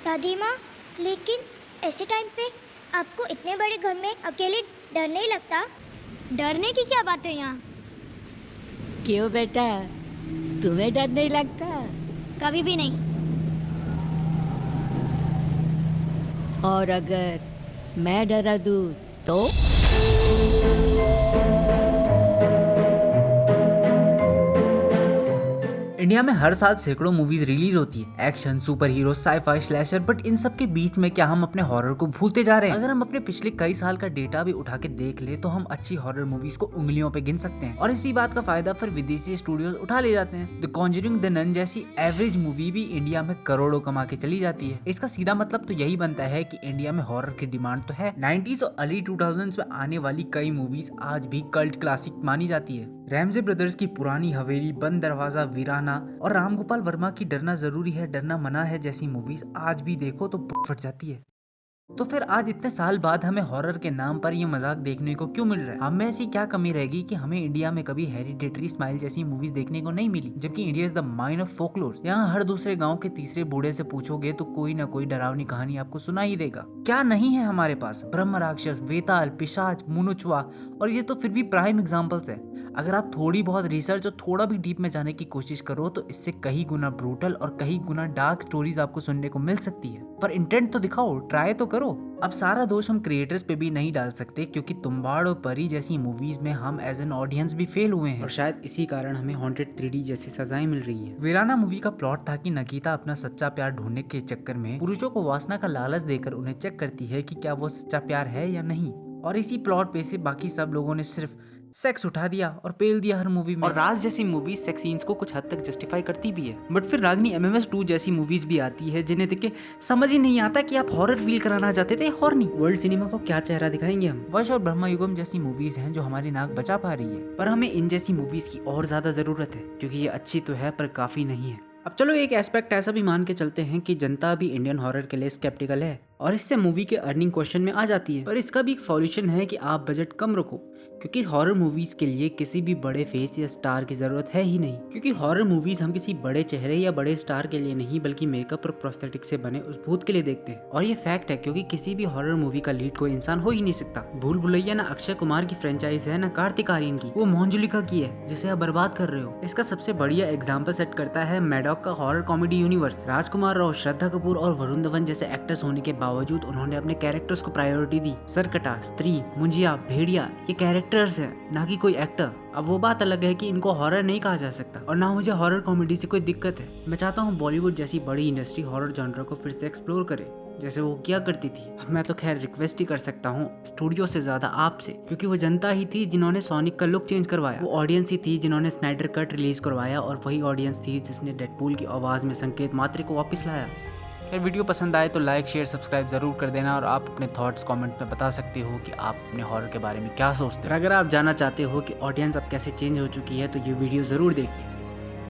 दादी माँ, लेकिन ऐसे टाइम पे आपको इतने बड़े घर में अकेले डर नहीं लगता? डरने की क्या बात है यहाँ? क्यों बेटा, तुम्हें डर नहीं लगता? कभी भी नहीं। और अगर मैं डरा दूँ तो? इंडिया में हर साल सैकड़ों मूवीज रिलीज होती है, action, super hero, sci fi, slasher, but इन सब के बीच में क्या हम अपने हॉरर को भूलते जा रहे हैं? अगर हम अपने पिछले कई साल का डेटा भी उठा के देख ले तो हम अच्छी हॉरर मूवीज को उंगलियों पे गिन सकते हैं, और इसी बात का फायदा फिर विदेशी स्टूडियोज उठा ले जाते हैं। द कॉन्जरिंग, द नन जैसी एवरेज मूवी भी इंडिया में करोड़ों कमा के चली जाती है। इसका सीधा मतलब तो यही बनता है कि इंडिया में हॉरर की डिमांड तो है। 90s और अर्ली 2000s में आने वाली कई मूवीज आज भी कल्ट क्लासिक मानी जाती है। रैमजे ब्रदर्स की पुरानी हवेली, बंद दरवाजा, वीराना और राम गोपाल वर्मा की डरना जरूरी है, डरना मना है जैसी मूवीज आज भी देखो तो फट जाती है। तो फिर आज इतने साल बाद हमें हॉरर के नाम पर ये मजाक देखने को क्यों मिल रहा है? हमें ऐसी क्या कमी रहेगी कि हमें इंडिया में कभी हेरिडेटरी स्माइल जैसी मूवीज देखने को नहीं मिली, जबकि India is the mine of folklore. यहाँ हर दूसरे गांव के तीसरे बूढ़े से पूछोगे तो कोई ना कोई डरावनी कहानी आपको सुना ही देगा। क्या नहीं है हमारे पास? ब्रह्म राक्षस, वेताल, पिशाच, मुनुचवा, और ये तो फिर भी प्राइम एग्जाम्पल्स है। अगर आप थोड़ी बहुत रिसर्च और थोड़ा भी डीप में जाने की कोशिश करो तो इससे कहीं गुना ब्रूटल और कहीं गुना डार्क स्टोरीज आपको सुनने को मिल सकती है। पर इंटेंट तो दिखाओ, ट्राई तो करो। अब सारा दोष हम क्रिएटर्स पे भी नहीं डाल सकते, क्योंकि तुम्बाड़ और परी जैसी मूवीज में हम एज एन ऑडियंस भी फेल हुए हैं, और शायद इसी कारण हमें हॉन्टेड 3D जैसी सजाएं मिल रही है। वीराना मूवी का प्लॉट था कि नगीता अपना सच्चा प्यार ढूंढने के चक्कर में पुरुषों को वासना का लालच देकर उन्हें चेक करती है कि क्या वो सच्चा प्यार है या नहीं, और इसी प्लॉट पे से बाकी सब लोगों ने सिर्फ सेक्स उठा दिया और पेल दिया हर मूवी में। और राज जैसी मूवीज सेक्स सीन्स को कुछ हद तक जस्टिफाई करती भी है, बट फिर रागनी MMS 2 जैसी मूवीज भी आती है जिन्हें देख के समझ ही नहीं आता कि आप हॉरर फील कराना चाहते थे और नहीं। वर्ल्ड सिनेमा को क्या चेहरा दिखाएंगे हम? वश और ब्रह्मा युगम जैसी मूवीज हैं जो हमारी नाक बचा पा रही है, पर हमें इन जैसी मूवीज की और ज्यादा जरूरत है, क्योंकि ये अच्छी तो है पर काफी नहीं है। अब चलो एक एस्पेक्ट ऐसा भी मान के चलते हैं कि जनता भी इंडियन हॉरर के लिए स्केप्टिकल है, और इससे मूवी के अर्निंग क्वेश्चन में आ जाती है। पर इसका भी एक सॉल्यूशन है कि आप बजट कम रखो, क्योंकि हॉरर मूवीज के लिए किसी भी बड़े फेस या स्टार की जरूरत है ही नहीं। क्योंकि हॉरर मूवीज हम किसी बड़े चेहरे या बड़े स्टार के लिए नहीं, बल्कि मेकअप और प्रोस्थेटिक से बने उस भूत के लिए देखते हैं। और ये फैक्ट है, क्योंकि किसी भी हॉरर मूवी का लीड कोई इंसान हो ही नहीं सकता। भूल भुलैया ना अक्षय कुमार की फ्रेंचाइज है, ना कार्तिक आर्यन की, वो मोहनजुलिका की है जिसे आप बर्बाद कर रहे हो। इसका सबसे बढ़िया एग्जाम्पल सेट करता है मैडॉक का हॉरर कॉमेडी यूनिवर्स। राजकुमार राव, श्रद्धा कपूर और वरुण धवन जैसे एक्टर्स होने के बावजूद उन्होंने अपने कैरेक्टर्स को प्रायोरिटी दी। सरकटा, स्त्री, मुंजिया, भेड़िया, ये कैरेक्टर्स हैं, ना कि कोई एक्टर। अब वो बात अलग है कि इनको हॉरर नहीं कहा जा सकता, और ना मुझे हॉरर कॉमेडी से कोई दिक्कत है। मैं चाहता हूँ बॉलीवुड जैसी बड़ी इंडस्ट्री हॉरर जॉनर को फिर से एक्सप्लोर करे, जैसे वो किया करती थी। अब मैं तो खैर रिक्वेस्ट ही कर सकता हूँ स्टूडियो से ज्यादा आपसे, क्योंकि वो जनता ही थी जिन्होंने सोनिक का लुक चेंज करवाया, वो ऑडियंस ही थी जिन्होंने स्नाइडर कट रिलीज करवाया, और वही ऑडियंस थी जिसने डेडपूल की आवाज में संकेत मात्र को वापस लाया। अगर वीडियो पसंद आए तो लाइक, शेयर, सब्सक्राइब जरूर कर देना, और आप अपने थॉट्स कमेंट में बता सकते हो कि आप अपने हॉरर के बारे में क्या सोचते हो। अगर आप जानना चाहते हो कि ऑडियंस अब कैसे चेंज हो चुकी है तो ये वीडियो जरूर देखिए।